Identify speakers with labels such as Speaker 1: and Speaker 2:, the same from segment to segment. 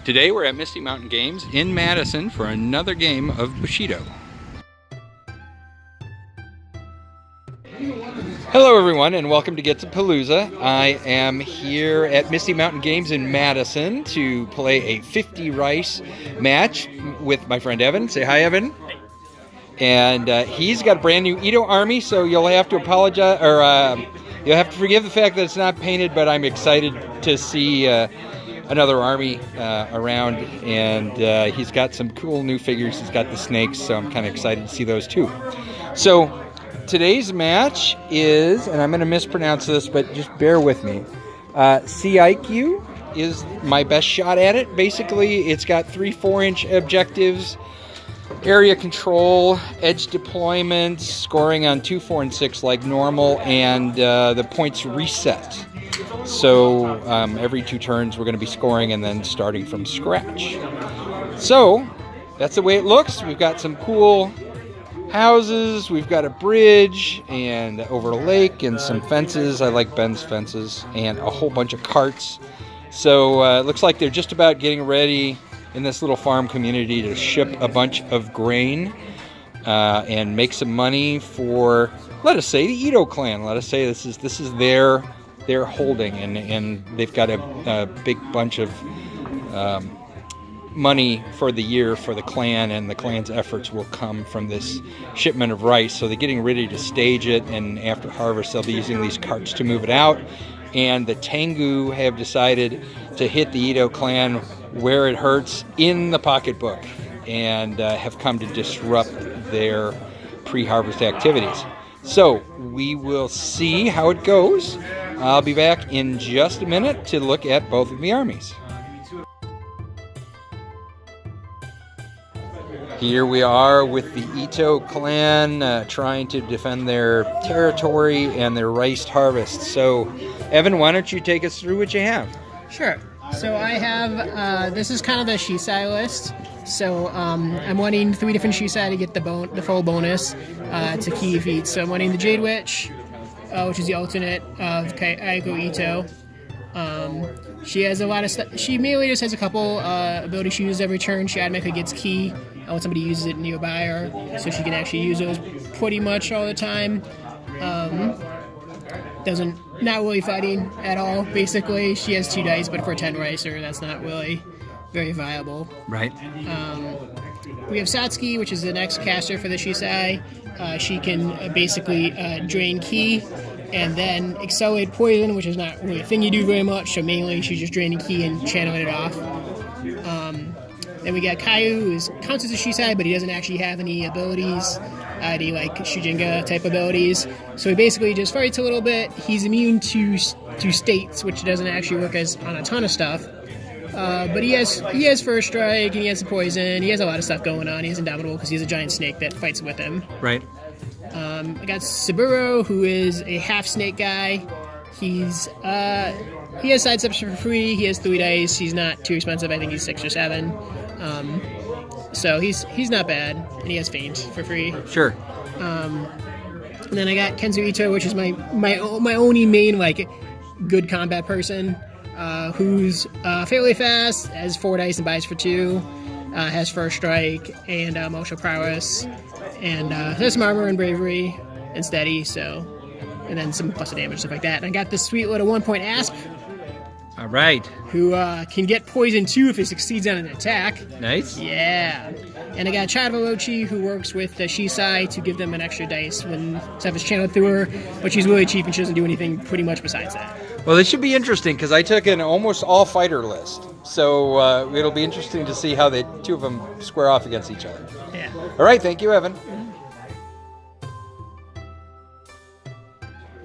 Speaker 1: Today we're at Misty Mountain Games in Madison for another game of Bushido. Hello everyone and welcome to Get to Palooza. I am here at Misty Mountain Games in Madison to play a 50 rice match with my friend Evan. Say hi, Evan. And he's got a brand new Ito army, so you'll have to apologize, or you'll have to forgive the fact that it's not painted, but I'm excited to see another army around, and he's got some cool new figures. He's got the snakes, so I'm kind of excited to see those too. So today's match is, and I'm going to mispronounce this, but just bear with me, Seikyu is my best shot at it. Basically, it's got 3 4-inch objectives, area control, edge deployment, scoring on 2, 4, and 6 like normal, and the points reset. So every 2 turns we're going to be scoring and then starting from scratch. So that's the way it looks. We've got some cool houses, we've got a bridge and over a lake and some fences. I like Ben's fences, and a whole bunch of carts. So it looks like they're just about getting ready in this little farm community to ship a bunch of grain and make some money for, let us say, the Ito clan. Let us say this is their holding, and they've got a big bunch of money for the year for the clan, and the clan's efforts will come from this shipment of rice. So they're getting ready to stage it, and after harvest they'll be using these carts to move it out. And the Tengu have decided to hit the Ito clan where it hurts, in the pocketbook, and have come to disrupt their pre-harvest activities. So we will see how it goes. I'll be back in just a minute to look at both of the armies. Here we are with the Ito clan trying to defend their territory and their rice harvest. So, Evan, why don't you take us through what you have?
Speaker 2: Sure. So I have, this is kind of the Shisai list. So I'm wanting 3 different Shisai to get the full bonus to key feats. So I'm wanting the Jade Witch, which is the alternate of Aiko Ito. She has a lot of stuff. She mainly just has a couple abilities she uses every turn. She automatically gets key when somebody uses it nearby her, so she can actually use those pretty much all the time. Not really fighting at all, basically. She has 2 dice, but for a 10 ricer, that's not really very viable.
Speaker 1: Right.
Speaker 2: We have Satsuki, which is the next caster for the Shisai. She can basically drain ki and then accelerate poison, which is not really a thing you do very much, so mainly she's just draining ki and channeling it off. Then we got Kaiju, who counts as a Shisai, but he doesn't actually have any abilities, any like Shujinga type abilities. So he basically just fights a little bit. He's immune to states, which doesn't actually work as on a ton of stuff. But he has first strike, and he has the poison. He has a lot of stuff going on. He's indomitable because he's a giant snake that fights with him.
Speaker 1: Right.
Speaker 2: I got Saburo, who is a half snake guy. He has sidesteps for free. He has 3 dice. He's not too expensive. I think he's 6 or 7. So he's not bad, and he has feint for free.
Speaker 1: Sure.
Speaker 2: And then I got Kenzu Ito, which is my only main like good combat person, who's fairly fast, has 4 dice and buys for 2, has first strike and martial prowess, and has some armor and bravery and steady. So, and then some plus damage, stuff like that. And I got this sweet little 1-point Asp.
Speaker 1: All right.
Speaker 2: Who can get poison too if he succeeds on an attack.
Speaker 1: Nice.
Speaker 2: Yeah. And I got Chadavalochi, who works with the Shisai to give them an extra dice when stuff is channeled through her, but she's really cheap and she doesn't do anything pretty much besides that.
Speaker 1: Well, this should be interesting because I took an almost all fighter list. So it'll be interesting to see how the 2 of them square off against each other.
Speaker 2: Yeah.
Speaker 1: All right. Thank you, Evan.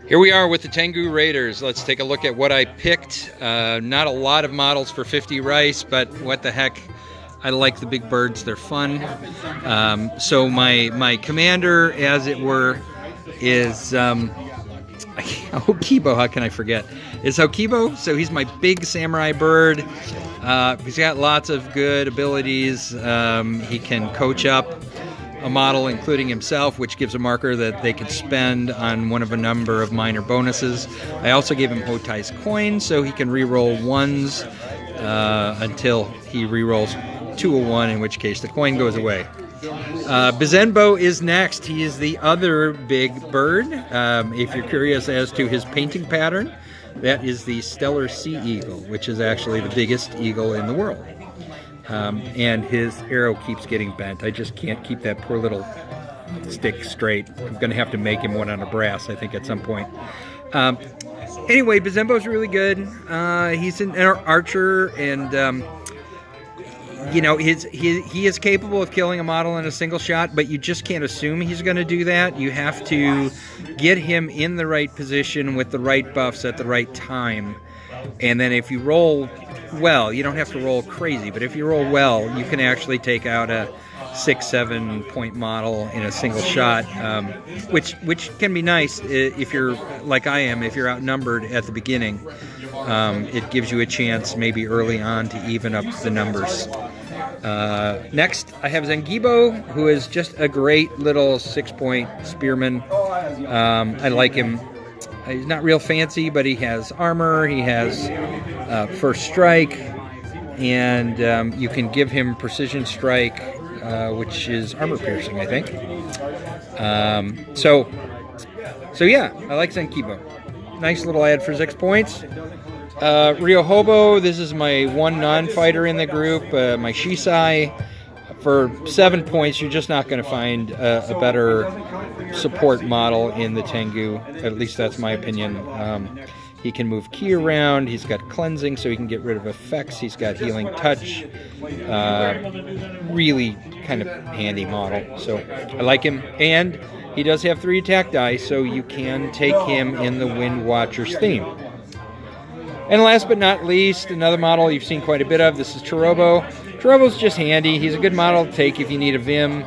Speaker 1: Here we are with the Tengu Raiders. Let's take a look at what I picked. Not a lot of models for 50 rice, but what the heck. I like the big birds. They're fun. So my commander, as it were, is Hokibo. How can I forget? Is Hokibo. So he's my big samurai bird. He's got lots of good abilities. He can coach up a model, including himself, which gives a marker that they can spend on one of a number of minor bonuses. I also gave him Otai's coin, so he can re-roll 1s until he rerolls 201, in which case the coin goes away. Bizenbo is next. He is the other big bird. If you're curious as to his painting pattern, that is the stellar sea eagle, which is actually the biggest eagle in the world. And his arrow keeps getting bent. I just can't keep that poor little stick straight. I'm going to have to make him one out of brass, I think, at some point. Anyway, Bizembo's really good. He's an archer, and you know, he is capable of killing a model in a single shot, but you just can't assume he's going to do that. You have to get him in the right position with the right buffs at the right time. And then if you roll well, you don't have to roll crazy, but if you roll well, you can actually take out a 6-7 point model in a single shot, which can be nice if you're like I am. If you're outnumbered at the beginning, it gives you a chance maybe early on to even up the numbers. Next, I have Zangibo, who is just a great little 6-point spearman. I like him. He's not real fancy, but he has armor, he has first strike, and you can give him precision strike, which is armor piercing, I think. So yeah, I like Zangibo. Nice little ad for 6 points. Ryohobo, this is my one non-fighter in the group, my Shisai. For 7 points, you're just not going to find a better support model in the Tengu. At least that's my opinion. He can move ki around. He's got cleansing, so he can get rid of effects. He's got healing touch. Really kind of handy model. So I like him. And he does have 3 attack dice, so you can take him in the Wind Watcher's theme. And last but not least, another model you've seen quite a bit of. This is Chorobo. Chorobo's just handy. He's a good model to take if you need a Vim,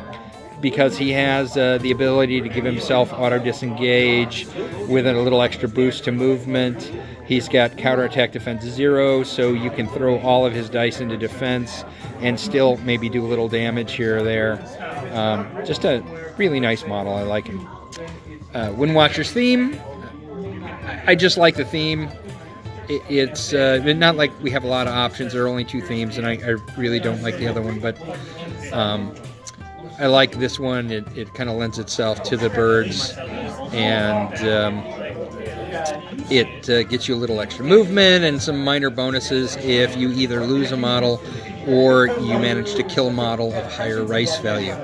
Speaker 1: because he has the ability to give himself auto-disengage with a little extra boost to movement. He's got counterattack defense 0, so you can throw all of his dice into defense and still maybe do a little damage here or there. Just a really nice model. I like him. Wind Watcher's theme. I just like the theme. It's not like we have a lot of options. There are only 2 themes, and I really don't like the other one, but I like this one. It kind of lends itself to the birds, and it gets you a little extra movement and some minor bonuses if you either lose a model or you manage to kill a model of higher rice value.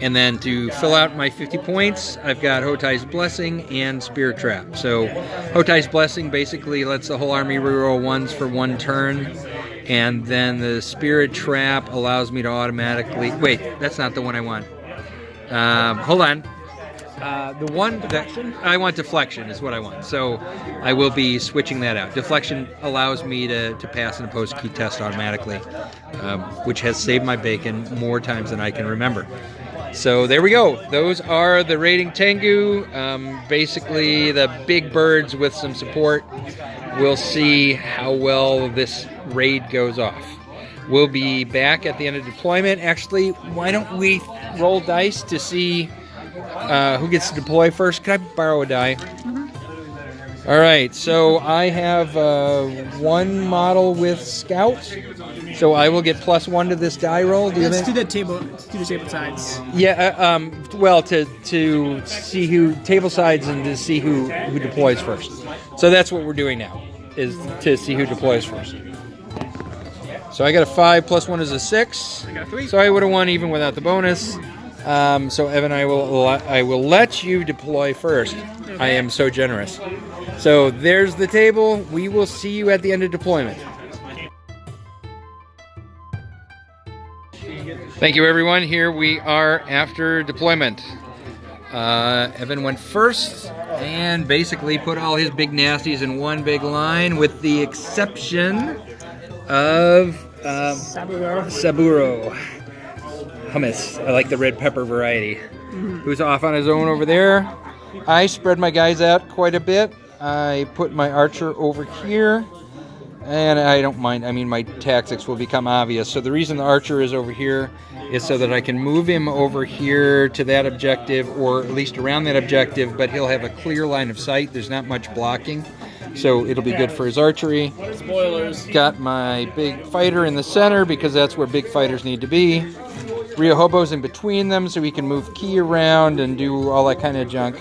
Speaker 1: And then to fill out my 50 points, I've got Hotai's Blessing and Spirit Trap. So Hotai's Blessing basically lets the whole army reroll 1s for 1 turn. And then the Spirit Trap allows me to automatically... Wait, that's not the one I want. Hold on. The one that I want, Deflection is what I want. So I will be switching that out. Deflection allows me to pass an opposed key test automatically, which has saved my bacon more times than I can remember. So there we go. Those are the rating Tengu. Basically the big birds with some support. We'll see how well this raid goes off. We'll be back at the end of deployment. Actually, why don't we roll dice to see who gets to deploy first? Can I borrow a die? Mm-hmm. All right, so I have 1 model with Scout. So I will get +1 to this die roll.
Speaker 2: Let's do the table sides.
Speaker 1: Yeah. Well, to see who table sides and to see who deploys first. So that's what we're doing now, is to see who deploys first. So I got a 5 +1 is a 6.
Speaker 2: I got a 3.
Speaker 1: So I would have won even without the bonus. So Evan, I will let you deploy first. Okay. I am so generous. So there's the table. We will see you at the end of deployment. Thank you, everyone. Here we are after deployment. Evan went first and basically put all his big nasties in one big line, with the exception of Saburo. Hummus. I like the red pepper variety. Who's off on his own over there. I spread my guys out quite a bit. I put my archer over here. And I don't mind. I mean, my tactics will become obvious. So the reason the archer is over here is so that I can move him over here to that objective, or at least around that objective, but he'll have a clear line of sight. There's not much blocking. so it'll be good for his archery.
Speaker 3: Spoilers.
Speaker 1: Got my big fighter in the center because that's where big fighters need to be. Ryohobo's in between them so he can move ki around and do all that kind of junk.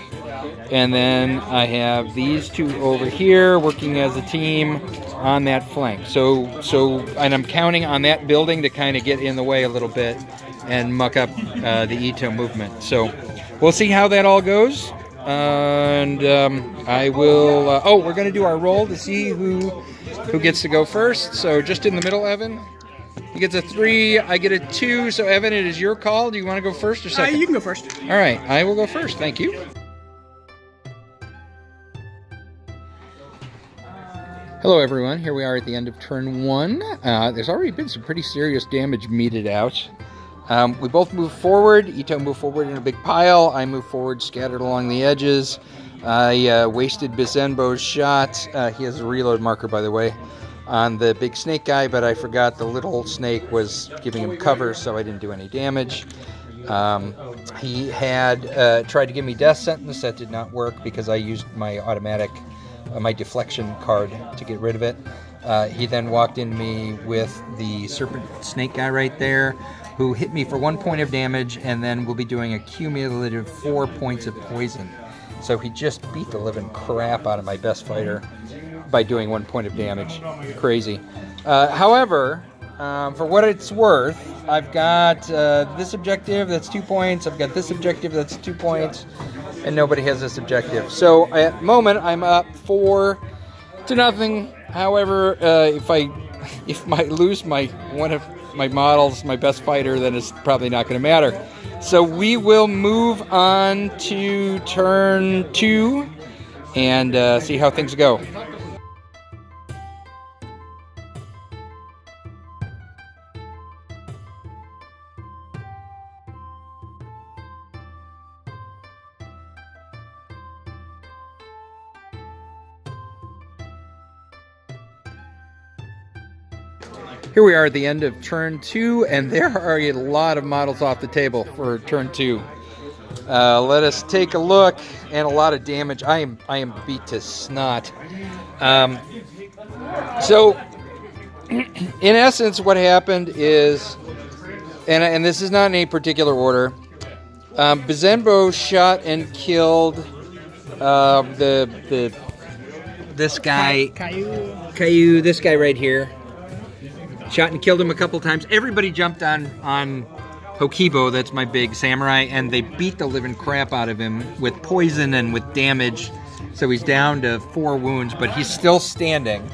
Speaker 1: And then I have these two over here working as a team on that flank. And I'm counting on that building to kind of get in the way a little bit and muck up the Ito movement. So we'll see how that all goes. And I will... we're going to do our roll to see who gets to go first. So just in the middle, Evan. He gets a 3, I get a 2. So Evan, it is your call. Do you want to go first or second?
Speaker 2: You can go first.
Speaker 1: All right, I will go first. Thank you. Hello everyone, here we are at the end of turn 1. There's already been some pretty serious damage meted out. We both move forward. Ito moved forward in a big pile. I move forward scattered along the edges. I wasted Bizenbo's shot. He has a reload marker, by the way, on the big snake guy, but I forgot the little snake was giving him cover, so I didn't do any damage. He had tried to give me death sentence. That did not work because I used my automatic my deflection card to get rid of it. He then walked into me with the serpent snake guy right there, who hit me for 1 point of damage and then will be doing a cumulative 4 points of poison. So he just beat the living crap out of my best fighter by doing 1 point of damage. Crazy. However, for what it's worth, I've got this objective that's 2 points, I've got this objective that's 2 points, and nobody has this objective. So at the moment, I'm up 4-0. However, if I lose one of my models, my best fighter, then it's probably not going to matter. So we will move on to turn 2 and see how things go. Here we are at the end of turn 2, and there are a lot of models off the table for turn 2. Let us take a look, and a lot of damage. I am beat to snot. So, in essence, what happened is, and this is not in any particular order, Bizenbo shot and killed this guy, Caillou, this guy right here. Shot and killed him a couple times. Everybody jumped on Hokibo, that's my big samurai, and they beat the living crap out of him with poison and with damage. So he's down to 4 wounds, but he's still standing.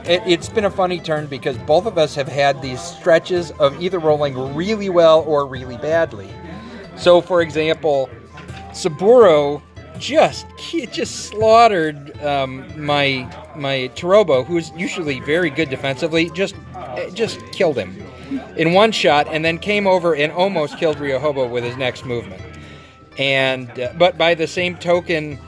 Speaker 1: It's been a funny turn because both of us have had these stretches of either rolling really well or really badly. So, for example, Saburo just slaughtered my Tarobo, who's usually very good defensively, just killed him in one shot, and then came over and almost killed Ryohobo with his next movement. And but by the same token,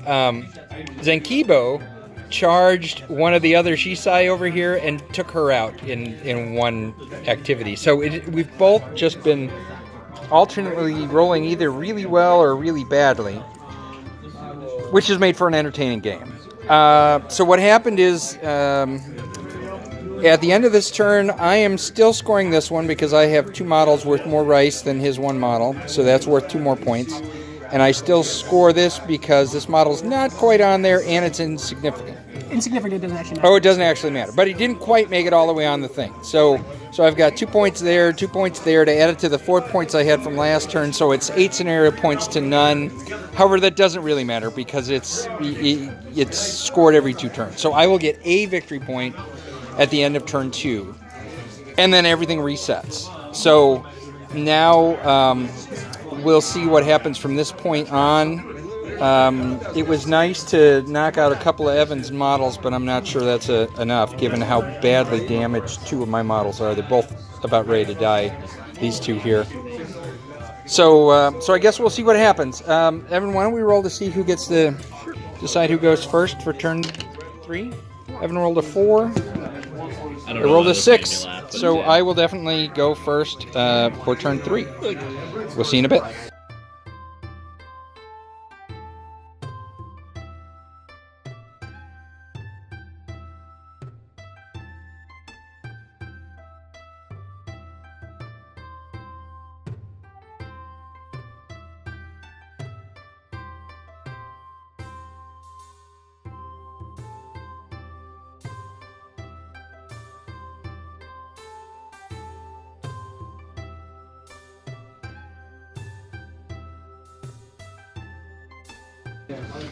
Speaker 1: Zenkibo charged one of the other Shisai over here and took her out in one activity. So we've both just been alternately rolling either really well or really badly, which has made for an entertaining game. So what happened is, at the end of this turn, I am still scoring this one because I have 2 models worth more rice than his 1 model, so that's worth 2 more points. And I still score this because this model's not quite on there and it's insignificant.
Speaker 2: Insignificant doesn't actually matter.
Speaker 1: Oh, it doesn't actually matter, but he didn't quite make it all the way on the thing. So I've got 2 points there, 2 points there to add it to the 4 points I had from last turn, so it's 8 scenario points to none. However, that doesn't really matter because it's scored every 2 turns. So I will get a victory point at the end of turn 2, and then everything resets. So now we'll see what happens from this point on. It was nice to knock out a couple of Evans models, but I'm not sure that's enough given how badly damaged 2 of my models are. They're both about ready to die, these 2 here. So I guess we'll see what happens. Evan, why don't we roll to see who gets to decide who goes first for turn 3? Evan rolled a 4. I rolled a 6. So yeah. I will definitely go first for turn 3. We'll see you in a bit.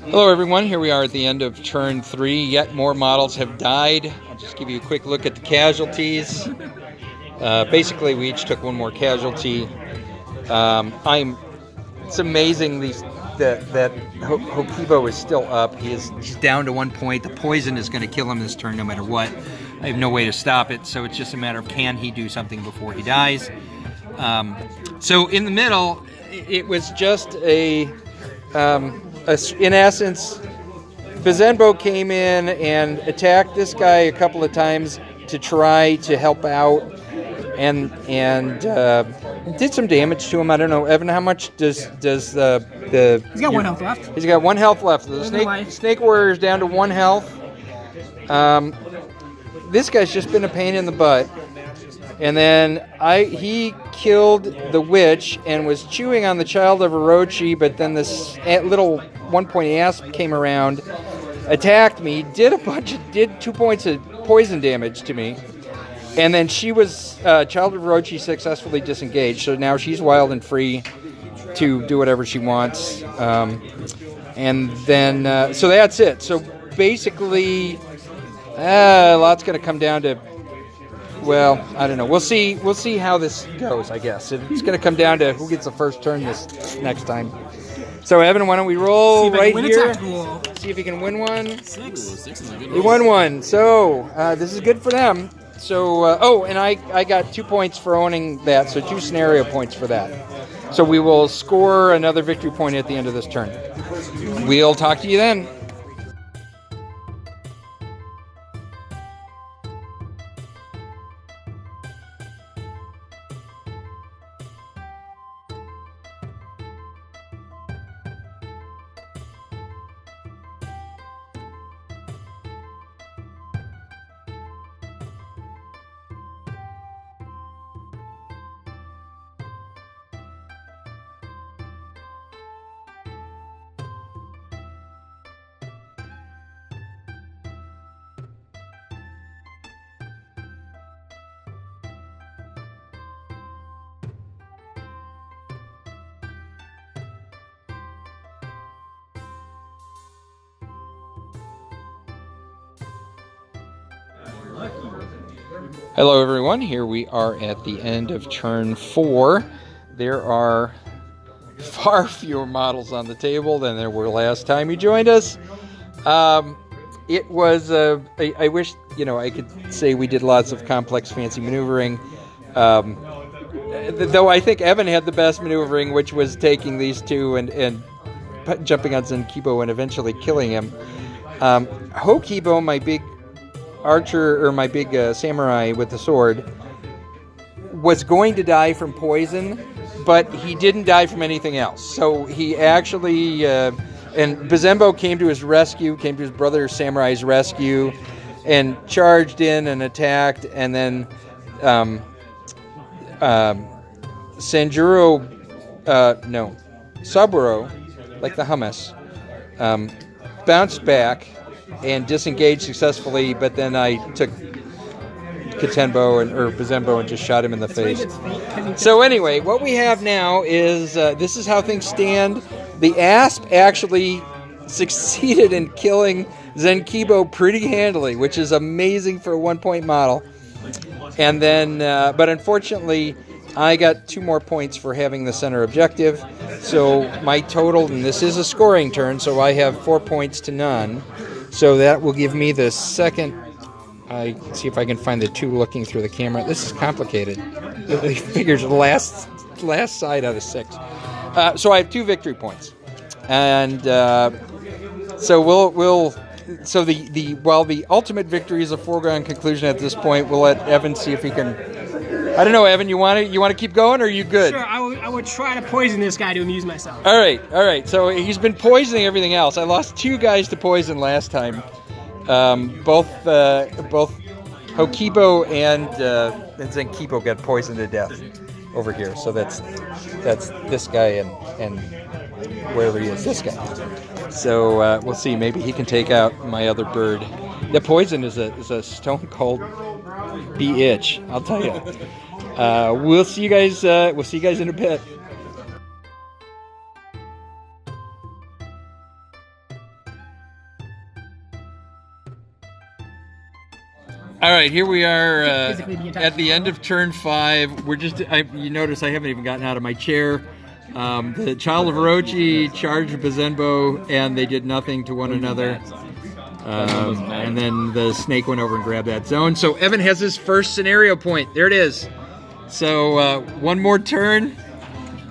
Speaker 1: Hello everyone, here we are at the end of turn 3. Yet more models have died. I'll just give you a quick look at the casualties. Basically, we each took one more casualty. It's amazing that Hokibo is still up. He's down to 1 point. The poison is going to kill him this turn no matter what. I have no way to stop it, so it's just a matter of can he do something before he dies. So in the middle, it was just in essence, Bizenbo came in and attacked this guy a couple of times to try to help out, and did some damage to him. I don't know, Evan, how much does the
Speaker 2: He's got 1 health left.
Speaker 1: He's got 1 health left. The snake warrior is down to 1 health. This guy's just been a pain in the butt. And then he killed the witch and was chewing on the child of Orochi, but then this little 1 point asp came around, attacked me, did 2 points of poison damage to me, and then she was child of Orochi successfully disengaged, so now she's wild and free to do whatever she wants. And then so that's it. So basically, a lot's going to come down to, well, I don't know. We'll see how this goes, I guess. It's going to come down to who gets the first turn this next time. So, Evan, why don't we roll right here? See if he can win one.
Speaker 3: 6.
Speaker 1: He won one. So, this is good for them. So, and I got 2 points for owning that, so 2 scenario points for that. So we will score another victory point at the end of this turn. We'll talk to you then. Hello everyone, here we are at the end of turn 4. There are far fewer models on the table than there were last time you joined us. It was, I wish, I could say we did lots of complex fancy maneuvering. Though I think Evan had the best maneuvering, which was taking these two and jumping on Zenkibo and eventually killing him. Hokibo, my big archer, or my big samurai with the sword, was going to die from poison, but he didn't die from anything else. So he actually, and Bizenbo came to his brother samurai's rescue, and charged in and attacked, and then Saburo, like the hummus, bounced back and disengaged successfully, but then I took Bizenbo and just shot him in the face. So anyway, what we have now is, this is how things stand. The asp actually succeeded in killing Zenkibo pretty handily, which is amazing for a 1 point model. And then, but unfortunately, I got 2 more points for having the center objective. So my total, and this is a scoring turn, so I have 4 points to none. So that will give me the second. I see if I can find the 2 looking through the camera. This is complicated. The figures the last side out of 6. So I have 2 victory points, and so we'll. So while the ultimate victory is a foregone conclusion at this point, we'll let Evan see if he can. I don't know, Evan. You want to keep going, or are you good?
Speaker 2: Sure, I would try to poison this guy to amuse myself.
Speaker 1: All right. So he's been poisoning everything else. I lost 2 guys to poison last time. Both Hokibo and Zenkibo got poisoned to death over here. So that's this guy and wherever he is, this guy. So we'll see. Maybe he can take out my other bird. The poison is a stone cold bitch, I'll tell you. We'll see you guys. We'll see you guys in a bit. All right, here we are
Speaker 2: Physically the entire
Speaker 1: at the end of turn 5. We're just, you notice I haven't even gotten out of my chair. The Child of Orochi charged Bazenbo, and they did nothing to one another. And then the snake went over and grabbed that zone. So Evan has his first scenario point. There it is. So one more turn,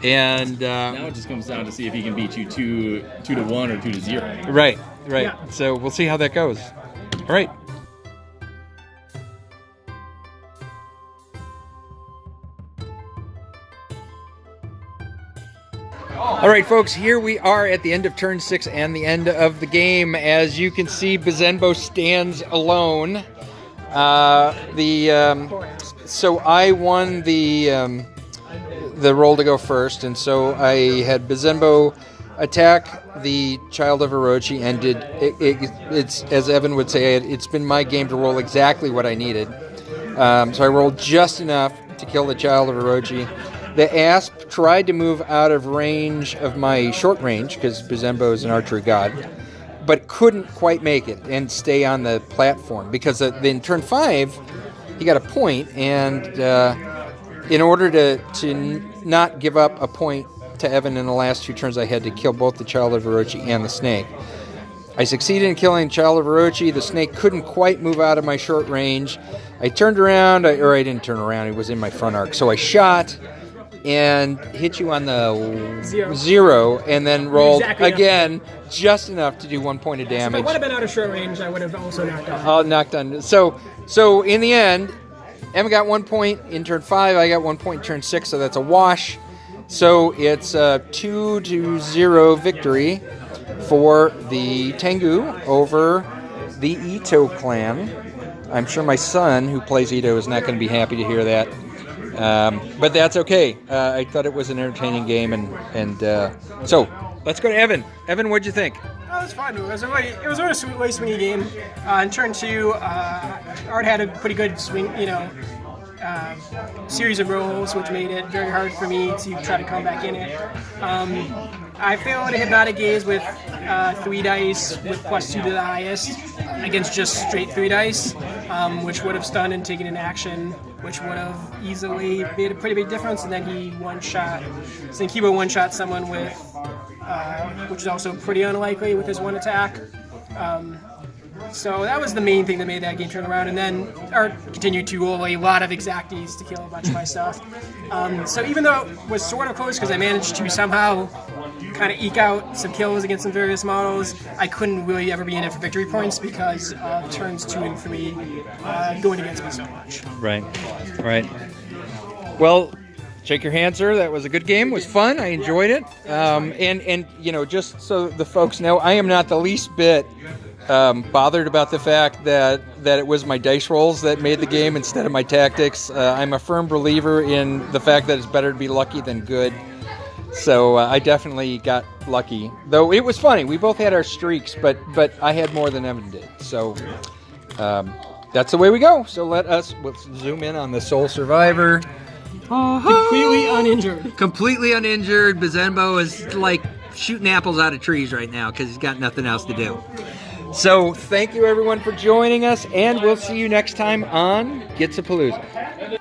Speaker 1: and
Speaker 3: now it just comes down to see if he can beat you 2-1 or 2-0.
Speaker 1: Right.
Speaker 2: Yeah.
Speaker 1: So we'll see how that goes. All right. All right, folks, here we are at the end of turn 6 and the end of the game. As you can see, Bazenbo stands alone. So I won the roll to go first, and so I had Bazenbo attack the Child of Orochi, and it's, as Evan would say, it's been my game to roll exactly what I needed. So I rolled just enough to kill the Child of Orochi. The Asp tried to move out of range of my short range, because Bazenbo is an archery god, but couldn't quite make it and stay on the platform, because in turn 5, he got a point, and in order to not give up a point to Evan in the last 2 turns, I had to kill both the Child of Orochi and the snake. I succeeded in killing Child of Orochi. The snake couldn't quite move out of my short range. I turned around, or I didn't turn around, it was in my front arc, so I shot and hit you on the 0, and then rolled
Speaker 2: Exactly
Speaker 1: again just enough to do 1 point of
Speaker 2: If I
Speaker 1: damage.
Speaker 2: would have been out of short range, I would have also knocked out.
Speaker 1: All knocked on. So in the end, Emma got 1 point in turn 5. I got 1 point in turn 6, so that's a wash. So it's a 2-0 victory for the Tengu over the Ito clan. I'm sure my son, who plays Ito, is not going to be happy to hear that. But that's okay. I thought it was an entertaining game, and so let's go to Evan. Evan, what'd you think?
Speaker 4: Oh, it was fun. It was a really sweet, really swingy game. In turn 2, Art had a pretty good swing, series of rolls, which made it very hard for me to try to come back in it. I failed a Hypnotic Gaze with 3 dice with +2 to the highest against just straight 3 dice, which would have stunned and taken an action, which would have easily made a pretty big difference. And then he one-shot, Seikyu one-shot someone with, which is also pretty unlikely with his 1 attack. So that was the main thing that made that game turn around, and then Art continued to roll a lot of exacties to kill a bunch of my stuff. So even though it was sort of close, because I managed to somehow kind of eke out some kills against some various models, I couldn't really ever be in it for victory points because of turns 2 and 3 going against me so much.
Speaker 1: Right. Well, shake your hand, sir. That was a good game. It was fun. I enjoyed it. And just so the folks know, I am not the least bit bothered about the fact that it was my dice rolls that made the game instead of my tactics. I'm a firm believer in the fact that it's better to be lucky than good. So I definitely got lucky. Though it was funny. We both had our streaks, but I had more than Evan did. So that's the way we go. So let's zoom in on the sole survivor.
Speaker 2: Completely uninjured.
Speaker 1: Completely uninjured. Bazenbo is like shooting apples out of trees right now because he's got nothing else to do. So thank you everyone for joining us, and we'll see you next time on Gitsapalooza.